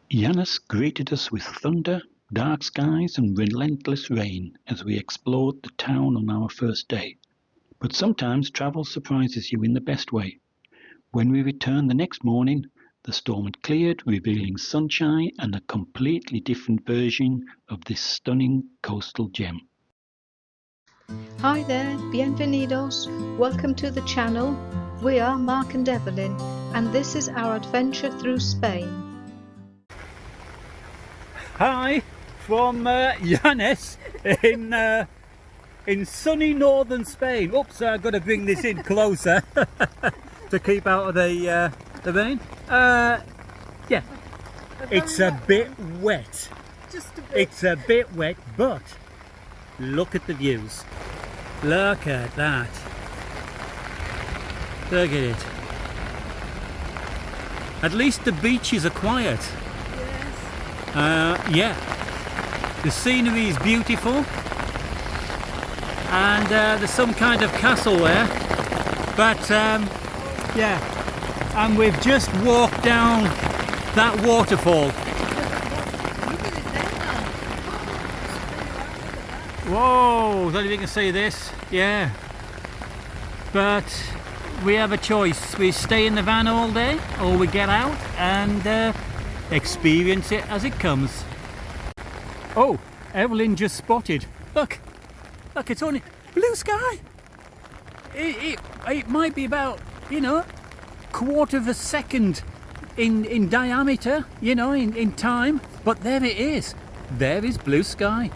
Llanes greeted us with thunder, dark skies and relentless rain as we explored the town on our first day. But sometimes travel surprises you in the best way. When we returned the next morning, the storm had cleared, revealing sunshine and a completely different version of this stunning coastal gem. Hi there, bienvenidos, welcome to the channel. We are Mark and Evelyn, and this is our adventure through Spain. Hi from Llanes in sunny northern Spain. Oops, I've got to bring this in closer to keep out of the rain. Yeah, it's a bit wet. Just a bit. It's a bit wet, but look at the views. Look at that. Look at it. At least the beaches are quiet. Yeah, the scenery is beautiful, and there's some kind of castle there, but yeah, and we've just walked down that waterfall. Whoa, I don't know if you can see this. Yeah, but we have a choice. We stay in the van all day, or we get out and experience it as it comes. Oh, Evelyn just spotted. Look, it's only blue sky. It might be about, you know, quarter of a second in diameter, you know, in time, but there it is. There is blue sky.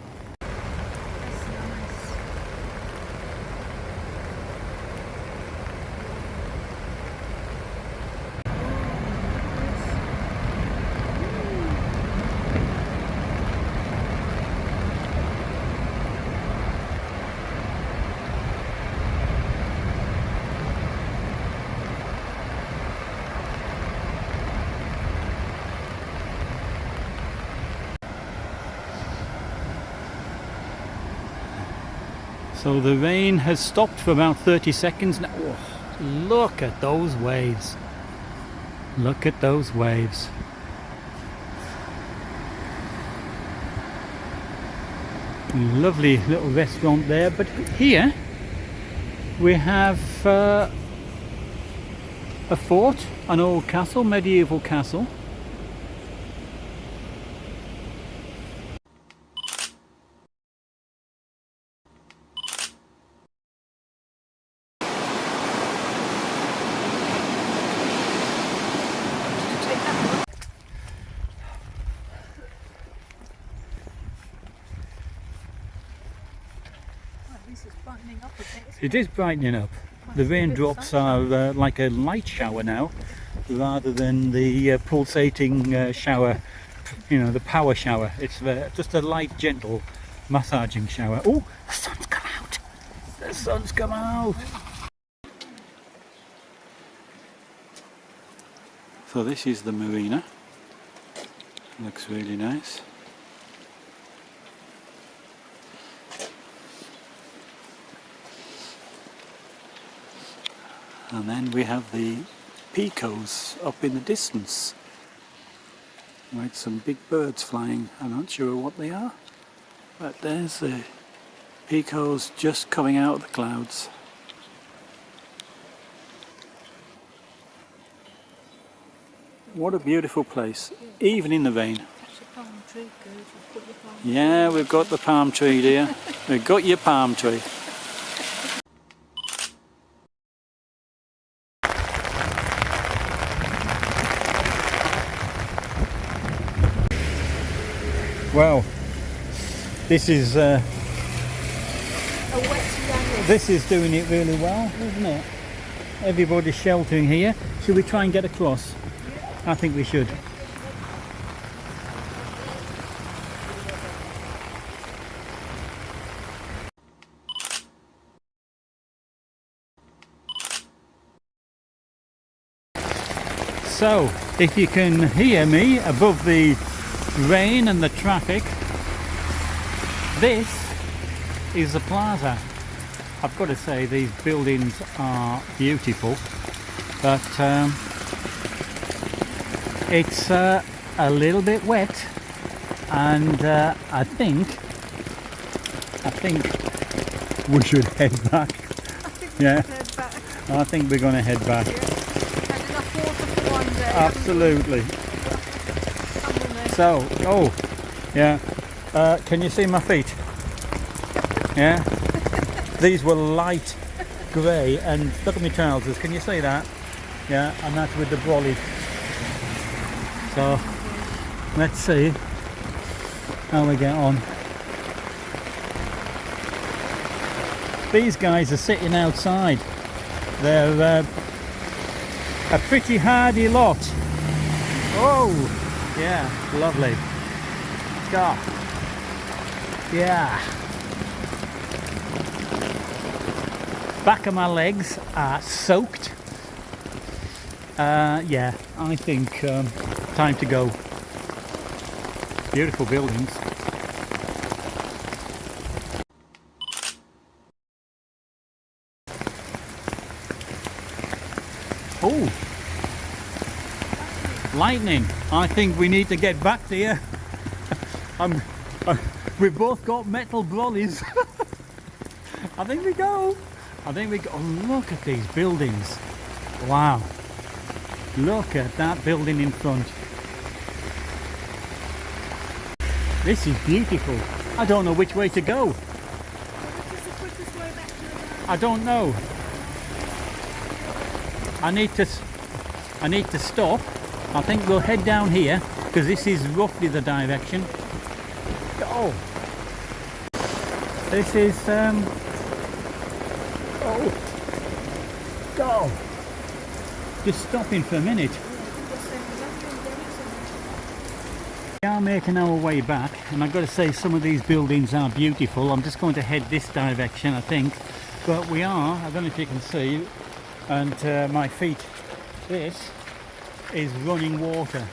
So the rain has stopped for about 30 seconds now. Oh, look at those waves. Look at those waves. Lovely little restaurant there, but here we have a fort, an old castle, medieval castle. It is brightening up. The raindrops are like a light shower now, rather than the pulsating shower, you know, the power shower. It's just a light, gentle massaging shower. Oh, the sun's come out! The sun's come out! So this is the marina. Looks really nice. And then we have the picos up in the distance. Right, some big birds flying. I'm not sure what they are, but there's the picos just coming out of the clouds. What a beautiful place, even in the rain. Yeah, we've got the palm tree, dear. We've got your palm tree. Well, this is doing it really well, isn't it? Everybody's sheltering here. Should we try and get across? I think we should. So, if you can hear me above the rain and the traffic, this is the plaza. I've got to say, these buildings are beautiful, but it's a a little bit wet, and I think we should head back. Yeah, I think we're going to head back. Yeah. Had enough water for one day. Absolutely. So, oh, yeah. Can you see my feet? Yeah. These were light grey, and look at my trousers. Can you see that? Yeah, and that's with the brolly. So, let's see how we get on. These guys are sitting outside. They're a pretty hardy lot. Oh, yeah, lovely. God. Yeah. Back of my legs are soaked. Yeah, I think time to go. Beautiful buildings. Oh, lightning. I think we need to get back there. We've both got metal brollies. I think we go. Oh, look at these buildings. Wow. Look at that building in front. This is beautiful. I don't know which way to go. I don't know. I need to stop. I think we'll head down here because this is roughly the direction. Oh, this is oh, go. Just stopping for a minute. We are making our way back, and I've got to say some of these buildings are beautiful. I'm just going to head this direction, I think, but we are, I don't know if you can see, and my feet, this is running water.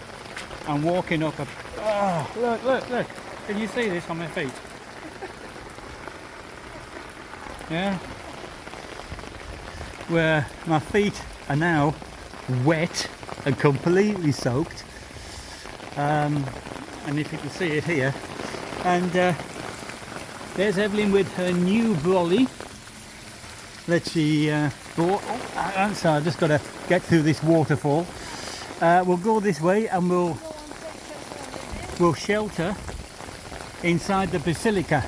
I'm walking up a, oh, look, can you see this on my feet? Yeah, where my feet are now wet and completely soaked, and if you can see it here, and there's Evelyn with her new brolly that she bought. Oh, so I've just got to get through this waterfall. We'll go this way and we'll shelter inside the basilica.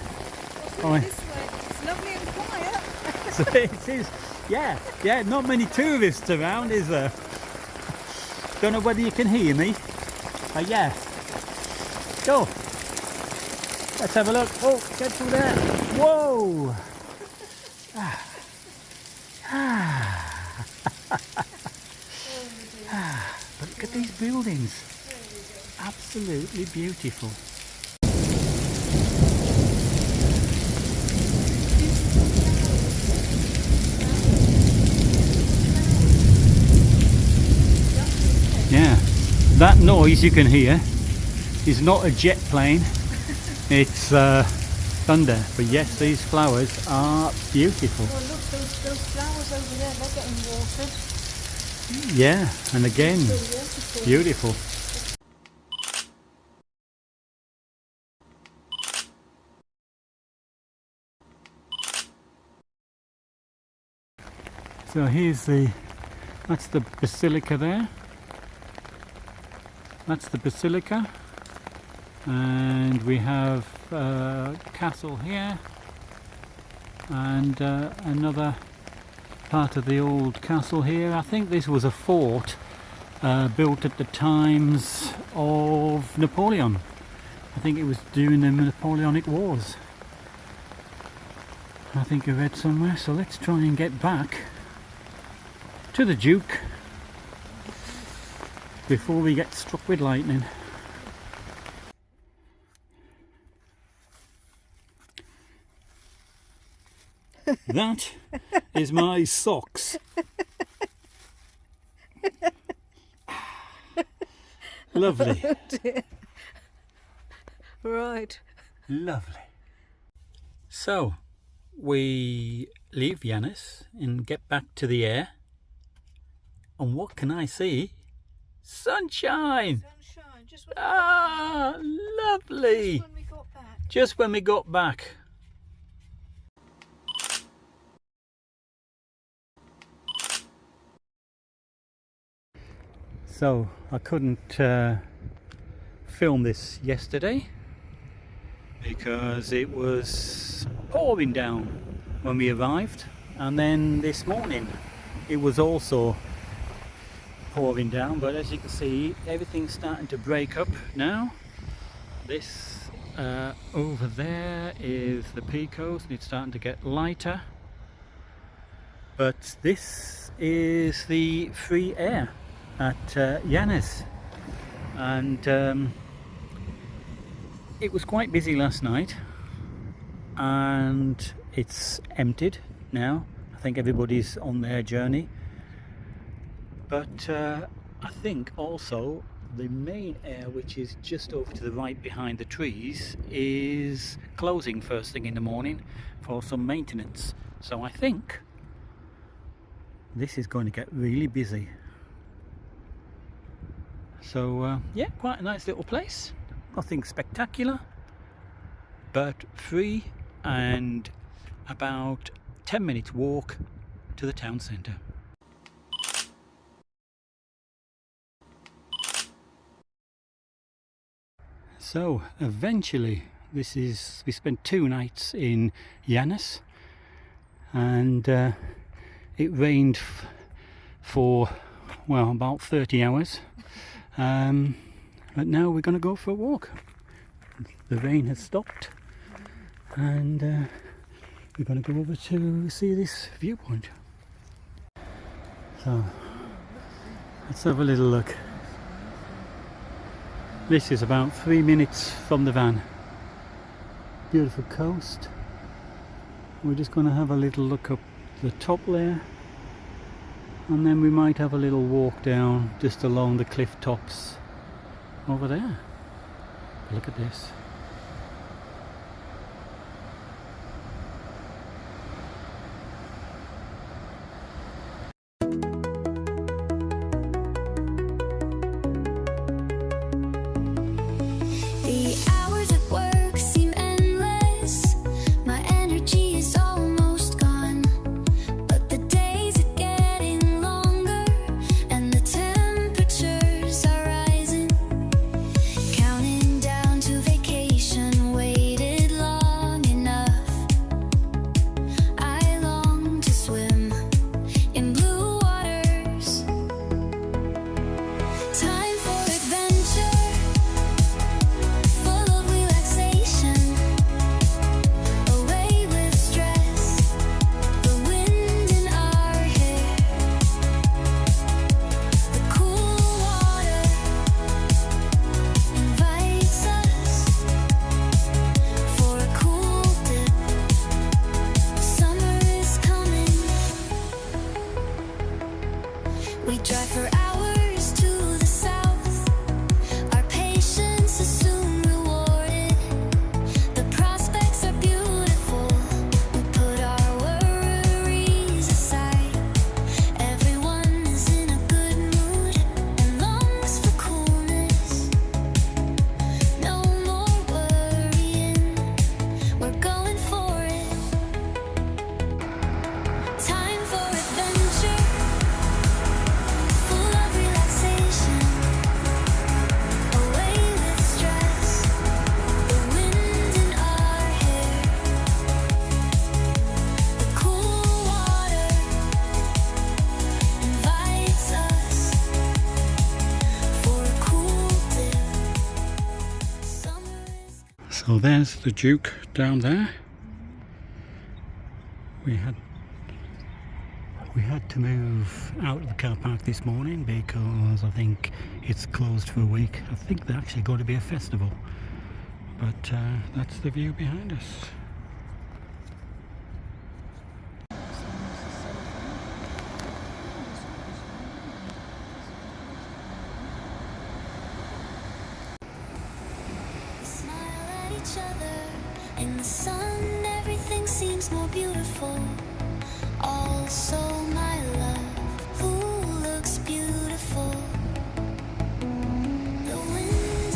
Oh, this way. It's lovely and quiet. So it is, yeah, not many tourists around, is there? Don't know whether you can hear me. Yeah. Go. Let's have a look. Oh, get through there. Whoa. But look at these buildings. Absolutely beautiful. Yeah, that noise you can hear is not a jet plane, it's thunder. But yes, these flowers are beautiful. Oh, look, those flowers over there, they're getting watered. Yeah, and again, beautiful. So here's that's the basilica there. That's the basilica, and we have a castle here, and another part of the old castle here. I think this was a fort built at the times of Napoleon. I think it was during the Napoleonic Wars. I think I read somewhere. So let's try and get back to the Duke before we get struck with lightning. That is my socks. Lovely. Oh dear. Right. Lovely. So we leave Llanes and get back to the air. And what can I see? Sunshine! Sunshine, just when lovely! we got back. Just when we got back. So I couldn't film this yesterday because it was pouring down when we arrived, and then this morning it was also pouring down, but as you can see everything's starting to break up now. This over there is the Picos and it's starting to get lighter, but this is the free air at Llanes, and it was quite busy last night and it's emptied now. I think everybody's on their journey, but I think also the main air, which is just over to the right behind the trees, is closing first thing in the morning for some maintenance. So I think this is going to get really busy. So yeah, quite a nice little place. Nothing spectacular, but free, and about 10 minutes walk to the town centre. So eventually, we spent 2 nights in Llanes, and it rained for, well, about 30 hours. But now we're going to go for a walk. The rain has stopped, and we're going to go over to see this viewpoint. So let's have a little look. This is about 3 minutes from the van. Beautiful coast. We're just going to have a little look up the top there, and then we might have a little walk down just along the cliff tops over there. Look at this. So there's the Duke down there. We had to move out of the car park this morning because I think it's closed for a week. I think there's actually going to be a festival, but that's the view behind us. In the sun, everything seems more beautiful. Also, my love, who looks beautiful. The wind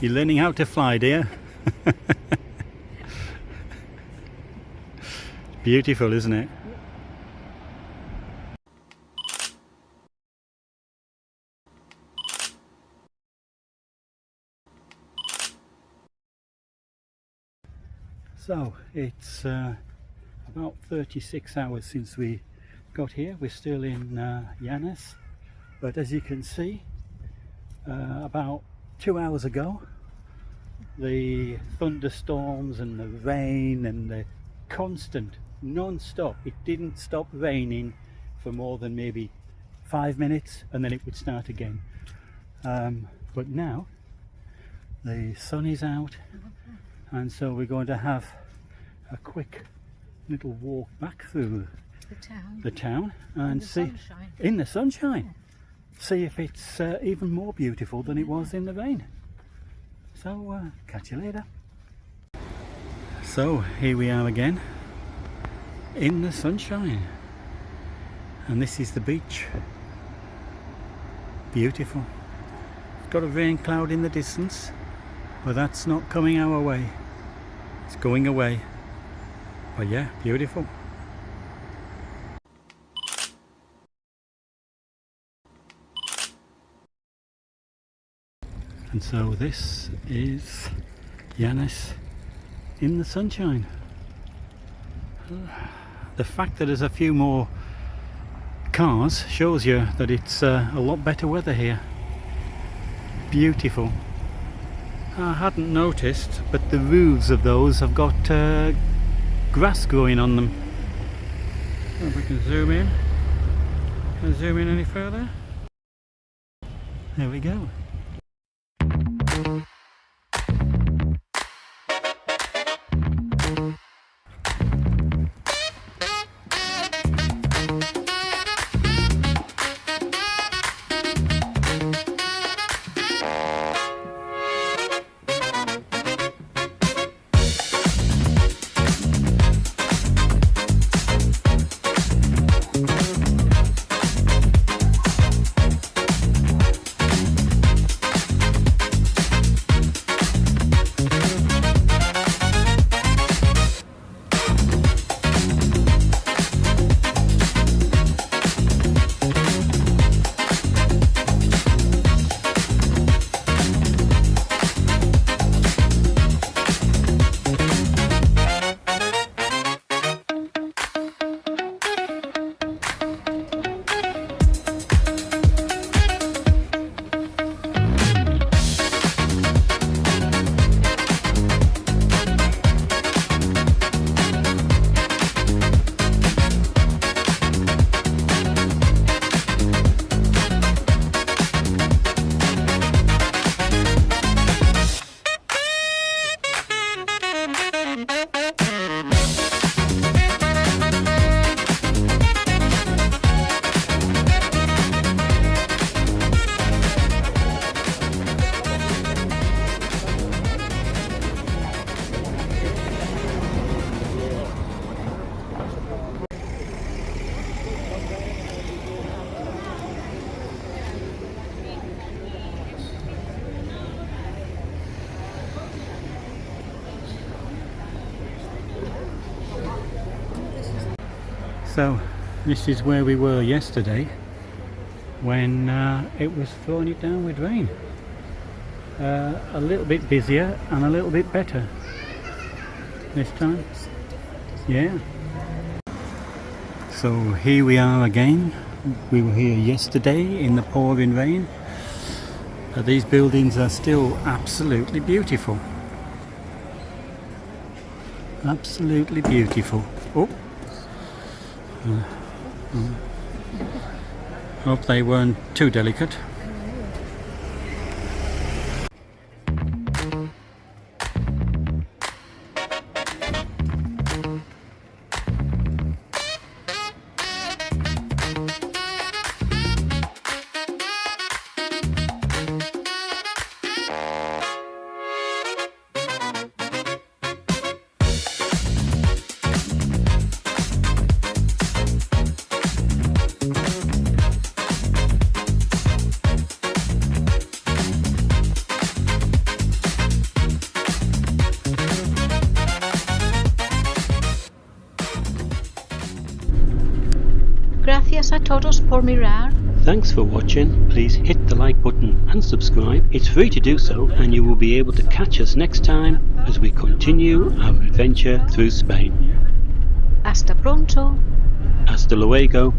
You're learning how to fly, dear. Beautiful, isn't it? So it's about 36 hours since we got here. We're still in Llanes, but as you can see, about 2 hours ago, the thunderstorms and the rain and the constant non-stop, it didn't stop raining for more than maybe 5 minutes, and then it would start again. But now the sun is out, and so we're going to have a quick little walk back through the town and see in the sunshine, see if it's even more beautiful than it was in the rain. So catch you later. So here we are again in the sunshine, and this is the beach. Beautiful. It's got a rain cloud in the distance, but that's not coming our way. It's going away. But yeah, beautiful. And so this is Llanes in the sunshine. The fact that there's a few more cars shows you that it's a lot better weather here. Beautiful. I hadn't noticed, but the roofs of those have got grass growing on them. If we can zoom in. Can I zoom in any further? There we go. So this is where we were yesterday when it was throwing it down with rain. A little bit busier and a little bit better this time. Yeah. So here we are again. We were here yesterday in the pouring rain. These buildings are still absolutely beautiful. Absolutely beautiful. Oh. Hope they weren't too delicate. Todos por mirar. Thanks for watching. Please hit the like button and subscribe. It's free to do so, and you will be able to catch us next time as we continue our adventure through Spain. Hasta pronto. Hasta luego.